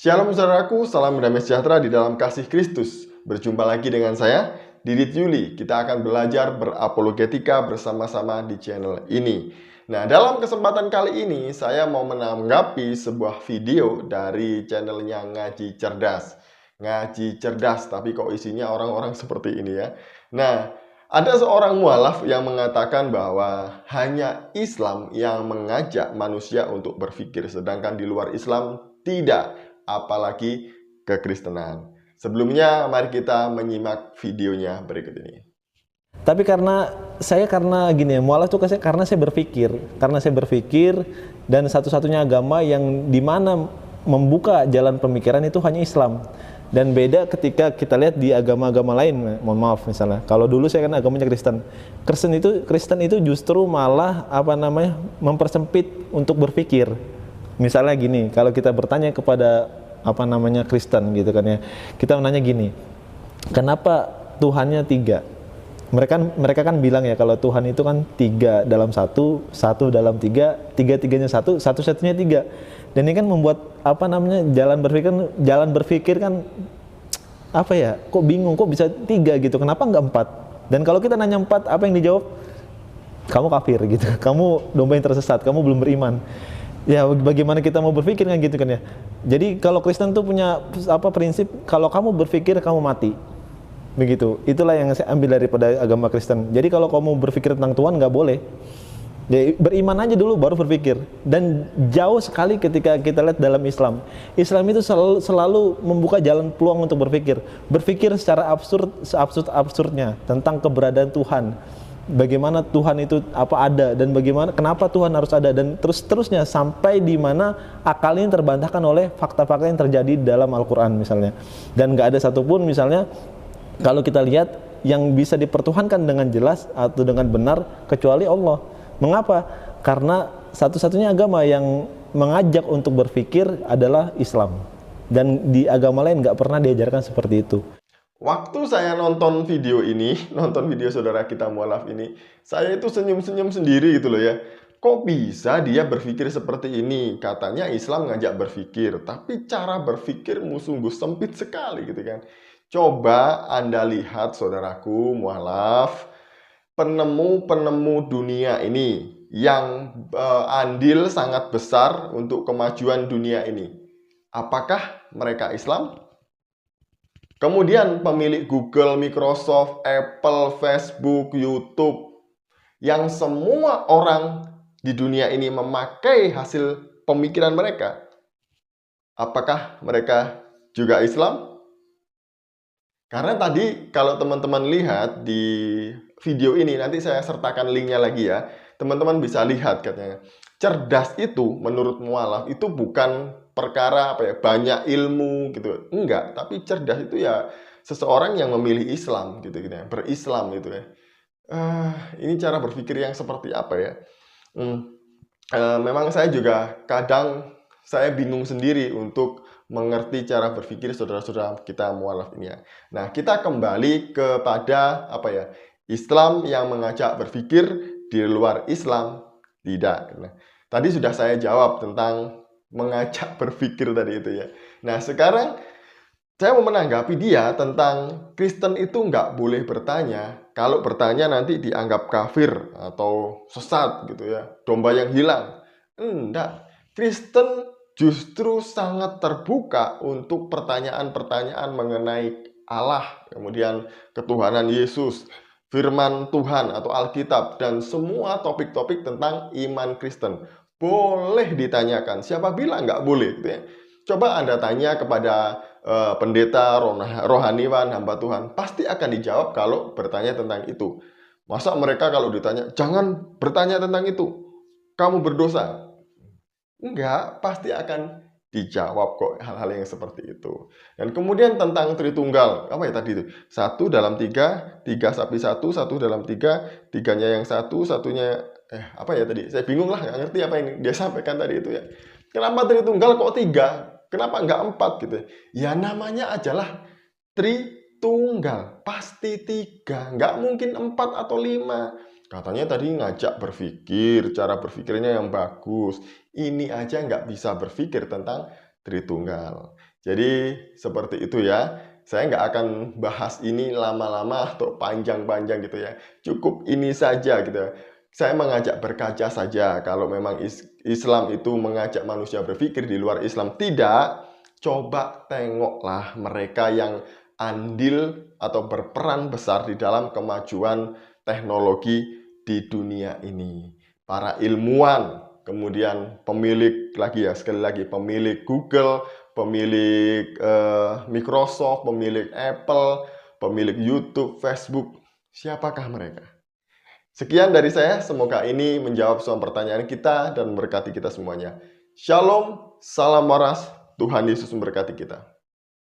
Shalom saudaraku, salam damai sejahtera di dalam kasih Kristus. Berjumpa lagi dengan saya, Didit Yuli. Kita akan belajar berapologetika bersama-sama di channel ini. Nah, dalam kesempatan kali ini, saya mau menanggapi sebuah video dari channelnya Ngaji Cerdas. Ngaji Cerdas, tapi kok isinya orang-orang seperti ini ya. Nah, ada seorang mualaf yang mengatakan bahwa hanya Islam yang mengajak manusia untuk berpikir, sedangkan di luar Islam tidak, apalagi kekristenan. Sebelumnya, mari kita menyimak videonya berikut ini. Tapi karena gini ya, mualaf itu karena saya berpikir dan satu-satunya agama yang dimana membuka jalan pemikiran itu hanya Islam. Dan beda ketika kita lihat di agama-agama lain, mohon maaf misalnya. Kalau dulu saya kan agamanya Kristen. Kristen itu justru malah mempersempit untuk berpikir. Misalnya gini, kalau kita bertanya kepada Kristen gitu kan ya, kita menanya gini, kenapa Tuhannya tiga? Mereka kan bilang ya kalau Tuhan itu kan tiga dalam satu, satu dalam tiga, tiga-tiganya satu, satu-satunya tiga. Dan ini kan membuat jalan berpikir kan kok bingung, kok bisa tiga gitu, kenapa nggak empat? Dan kalau kita nanya empat, apa yang dijawab? Kamu kafir gitu, kamu domba yang tersesat, kamu belum beriman. Ya bagaimana kita mau berpikir kan gitu kan ya. Jadi kalau Kristen tuh punya prinsip, kalau kamu berpikir kamu mati. Begitu. Itulah yang saya ambil daripada agama Kristen. Jadi kalau kamu berpikir tentang Tuhan nggak boleh. Ya, beriman aja dulu baru berpikir. Dan jauh sekali ketika kita lihat dalam Islam. Islam itu selalu membuka jalan peluang untuk berpikir. Berpikir secara absurdnya tentang keberadaan Tuhan. Bagaimana Tuhan itu ada dan kenapa Tuhan harus ada, dan terusnya sampai di mana akal ini terbantahkan oleh fakta-fakta yang terjadi dalam Al-Quran misalnya. Dan nggak ada satupun misalnya kalau kita lihat yang bisa dipertuhankan dengan jelas atau dengan benar kecuali Allah. Mengapa? Karena satu-satunya agama yang mengajak untuk berpikir adalah Islam, dan di agama lain nggak pernah diajarkan seperti itu. Waktu saya nonton video ini, nonton video saudara kita mualaf ini, saya itu senyum-senyum sendiri gitu loh ya. Kok bisa dia berpikir seperti ini? Katanya Islam ngajak berpikir, tapi cara berpikirmu sungguh sempit sekali gitu kan. Coba Anda lihat saudaraku mualaf, penemu-penemu dunia ini yang andil sangat besar untuk kemajuan dunia ini. Apakah mereka Islam? Kemudian pemilik Google, Microsoft, Apple, Facebook, YouTube, yang semua orang di dunia ini memakai hasil pemikiran mereka. Apakah mereka juga Islam? Karena tadi kalau teman-teman lihat di video ini, nanti saya sertakan linknya lagi ya. Teman-teman bisa lihat katanya. Cerdas itu menurut mualaf itu bukan perkara banyak ilmu gitu, enggak, tapi cerdas itu ya seseorang yang memilih Islam gitu ya, berislam gitu ya. Ini cara berpikir yang seperti apa ya? Memang saya juga kadang saya bingung sendiri untuk mengerti cara berpikir saudara-saudara kita mualaf ini ya. Nah, kita kembali kepada Islam yang mengajak berpikir, di luar Islam tidak. Nah, tadi sudah saya jawab tentang mengajak berpikir tadi itu ya. Nah, sekarang saya mau menanggapi dia tentang Kristen itu nggak boleh bertanya. Kalau bertanya nanti dianggap kafir atau sesat gitu ya, domba yang hilang. Enggak, Kristen justru sangat terbuka untuk pertanyaan-pertanyaan mengenai Allah, kemudian ketuhanan Yesus, firman Tuhan atau Alkitab, dan semua topik-topik tentang iman Kristen. Boleh ditanyakan, siapa bilang nggak boleh gitu ya. Coba Anda tanya kepada pendeta, rohaniwan, hamba Tuhan, pasti akan dijawab kalau bertanya tentang itu. Masa mereka kalau ditanya, jangan bertanya tentang itu, kamu berdosa? Enggak, pasti akan dijawab kok hal-hal yang seperti itu. Dan kemudian tentang Tritunggal, tadi itu? Satu dalam tiga, tiga sapi satu, satu dalam tiga, tiganya yang satu, satunya tadi? Saya bingung lah, nggak ngerti apa yang dia sampaikan tadi itu ya. Kenapa Tritunggal kok tiga? Kenapa nggak empat gitu? Ya namanya ajalah Tritunggal, pasti tiga, nggak mungkin empat atau lima. Katanya tadi ngajak berpikir, cara berpikirnya yang bagus. Ini aja nggak bisa berpikir tentang Tritunggal. Jadi seperti itu ya. Saya nggak akan bahas ini lama-lama atau panjang-panjang gitu ya. Cukup ini saja gitu ya. Saya mengajak berkaca saja. Kalau memang Islam itu mengajak manusia berpikir, di luar Islam tidak, coba tengoklah mereka yang andil atau berperan besar di dalam kemajuan teknologi di dunia ini. Para ilmuwan, kemudian pemilik lagi ya, sekali lagi pemilik Google, pemilik Microsoft, pemilik Apple, pemilik YouTube, Facebook, siapakah mereka? Sekian dari saya, semoga ini menjawab semua pertanyaan kita dan memberkati kita semuanya. Shalom, salam waras, Tuhan Yesus memberkati kita.